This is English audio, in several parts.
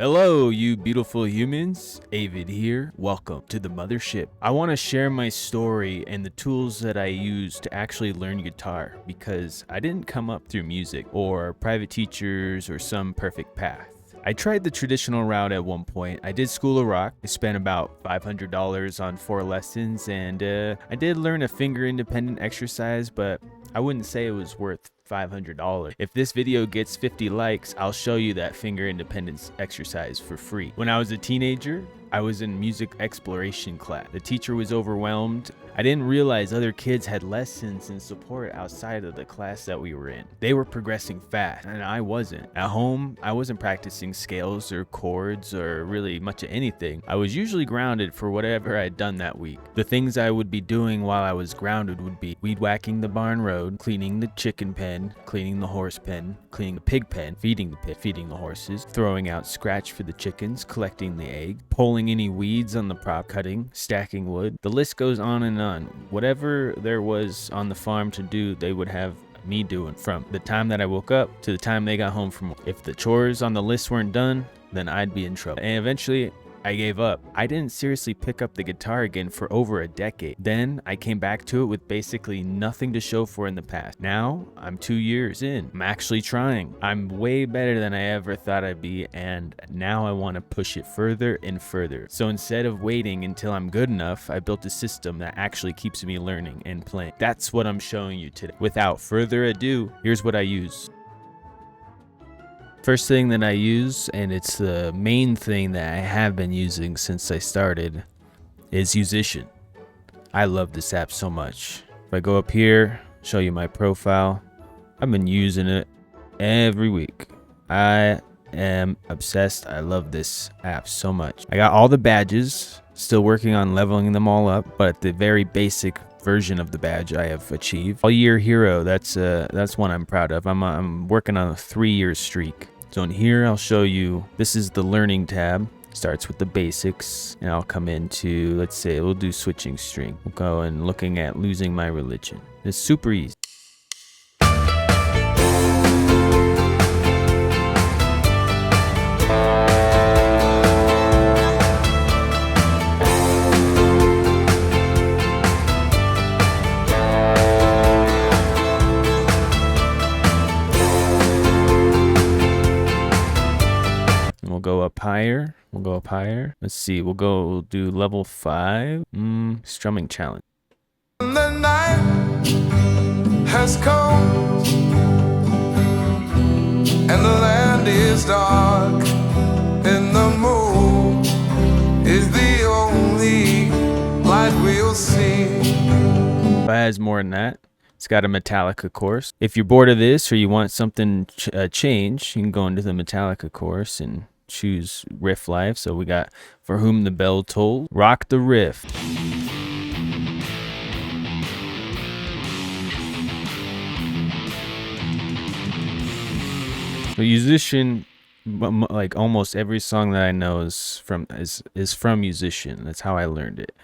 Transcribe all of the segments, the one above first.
Hello, you beautiful humans. Avid here. Welcome to the mothership. I want to share my story and the tools that I use to actually learn guitar because I didn't come up through music or private teachers or some perfect path. I tried the traditional route at one point. I did School of Rock. I spent about $500 on 4 lessons, and I did learn a finger independent exercise, but I wouldn't say it was worth $500. If this video gets 50 likes, I'll show you that finger independence exercise for free. When I was a teenager, I was in music exploration class. The teacher was overwhelmed. I didn't realize other kids had lessons and support outside of the class that we were in. They were progressing fast, and I wasn't. At home, I wasn't practicing scales or chords or really much of anything. I was usually grounded for whatever I'd done that week. The things I would be doing while I was grounded would be weed whacking the barn road, cleaning the chicken pen, cleaning the horse pen, cleaning the pig pen, feeding the pig, feeding the horses, throwing out scratch for the chickens, collecting the egg, pulling any weeds on the prop, cutting, stacking wood. The list goes on and on. Whatever there was on the farm to do, they would have me doing from the time that I woke up to the time they got home from work. If the chores on the list weren't done, then I'd be in trouble. And eventually I gave up. I didn't seriously pick up the guitar again for over a decade. Then I came back to it with basically nothing to show for in the past. Now I'm 2 years in. I'm actually trying. I'm way better than I ever thought I'd be, and now I want to push it further and further. So instead of waiting until I'm good enough, I built a system that actually keeps me learning and playing. That's what I'm showing you today. Without further ado, here's what I use. First thing that I use, and it's the main thing that I have been using since I started, is Yousician. I love this app so much. If I go up here, show you my profile, I've been using it every week. I am obsessed. I love this app so much. I got all the badges, still working on leveling them all up, but the very basic version of the badge I have achieved. All year hero, that's one I'm proud of. I'm working on a 3-year streak. So in here I'll show you, this is the learning tab. Starts with the basics, and I'll come into, let's say we'll do switching string. We'll go and looking at losing my religion. It's super easy. We'll go up higher. We'll go up higher. Let's see. We'll do level 5. Strumming challenge. The night has come and the land is dark, and the moon is the only light we'll see. If it has more than that, it's got a Metallica course. If you're bored of this or you want something change, you can go into the Metallica course and choose riff life. So we got For Whom the Bell Tolls, Rock the Riff. So Yousician, like almost every song that I know is from Yousician. That's how I learned it.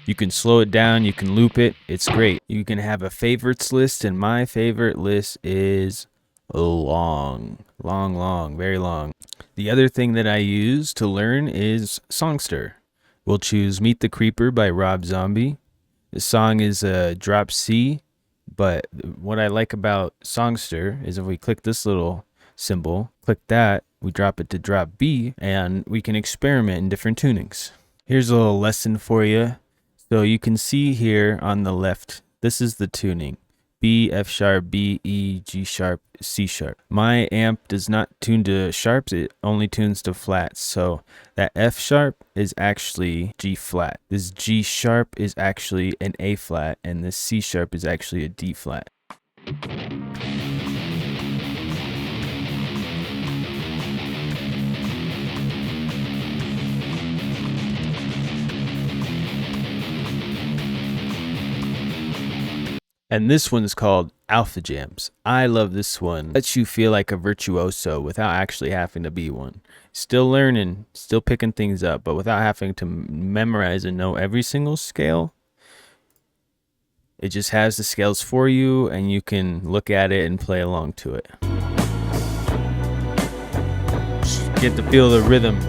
You can slow it down, you can loop it, it's great. You can have a favorites list, and my favorite list is long, very long. The other thing that I use to learn is Songsterr. We'll choose Meet the Creeper by Rob Zombie. The song is a drop C, but what I like about Songsterr is if we click this little symbol, click that, we drop it to drop B, and we can experiment in different tunings. Here's a little lesson for you. So you can see here on the left, this is the tuning. B, F sharp, B, E, G sharp, C sharp. My amp does not tune to sharps, it only tunes to flats. So that F sharp is actually G flat. This G sharp is actually an A flat, and this C sharp is actually a D flat. And this one's called Alpha Jams. I love this one. Lets you feel like a virtuoso without actually having to be one. Still learning, still picking things up, but without having to memorize and know every single scale. It just has the scales for you, and you can look at it and play along to it. Just get to feel the rhythm.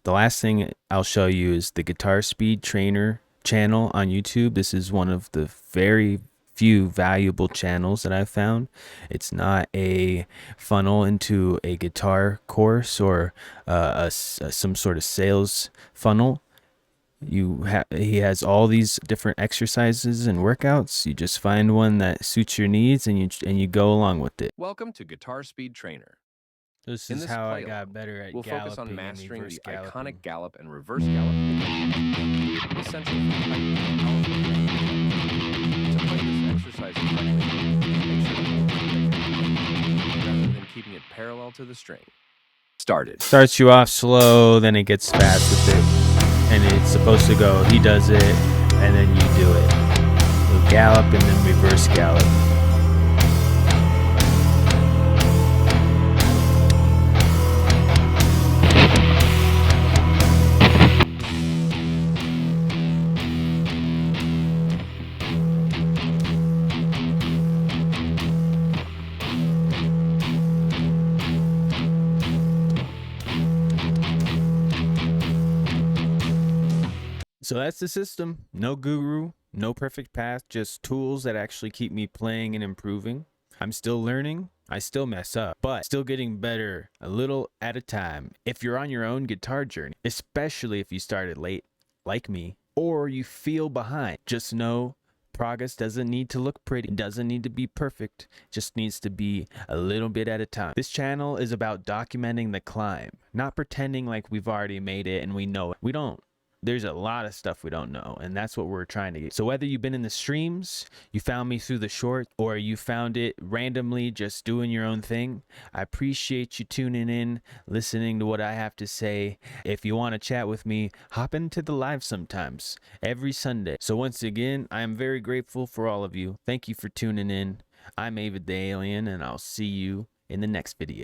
The last thing I'll show you is the Guitar Speed Trainer channel on YouTube. This is one of the very few valuable channels that I've found. It's not a funnel into a guitar course or some sort of sales funnel. He has all these different exercises and workouts. You just find one that suits your needs, and you go along with it. Welcome to Guitar Speed Trainer. This In is this how I playlist, got better at We'll galloping focus on and mastering reverse the galloping. iconic gallop and reverse gallop, essential for heightened and powerful gallop. To play this exercise effectively, make sure to hold the pick rather than keeping it parallel to the string. Started. Starts you off slow, then it gets fast with it, and it's supposed to go, he does it, and then you do it. You'll gallop and then reverse gallop. So that's the system. No guru, no perfect path, just tools that actually keep me playing and improving. I'm still learning. I still mess up, but still getting better a little at a time. If you're on your own guitar journey, especially if you started late like me, or you feel behind, just know progress doesn't need to look pretty. It doesn't need to be perfect. It just needs to be a little bit at a time. This channel is about documenting the climb, not pretending like we've already made it and we know it. We don't. There's a lot of stuff we don't know, and that's what we're trying to get. So whether you've been in the streams, you found me through the short, or you found it randomly just doing your own thing, I appreciate you tuning in, listening to what I have to say. If you want to chat with me, hop into the live sometimes, every Sunday. So once again, I am very grateful for all of you. Thank you for tuning in. I'm Avid the Alien, and I'll see you in the next video.